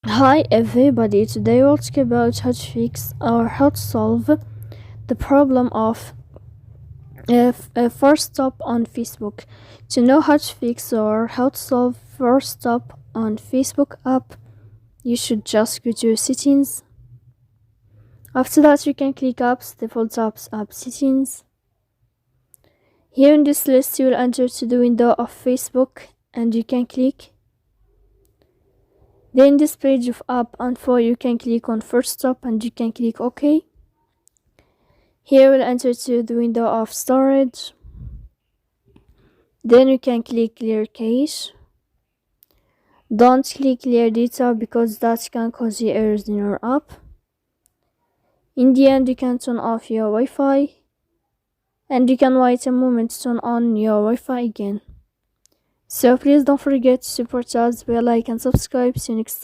Hi everybody, today we'll talk about how to fix or how to solve the problem of Forcestop on Facebook. To know how to fix or how to solve Forcestop on Facebook app, you should just go to settings. After that, you can click apps, default apps, app settings. Here in this list, you will enter to the window of Facebook and you can click. Then this page of app info, you can click on Forcestop and you can click OK. Here we'll enter to the window of storage. Then you can click clear cache. Don't click clear data because that can cause you errors in your app. In the end, you can turn off your Wi-Fi and you can wait a moment to turn on your Wi-Fi again. So please don't forget to support us by like and subscribe. See you next time.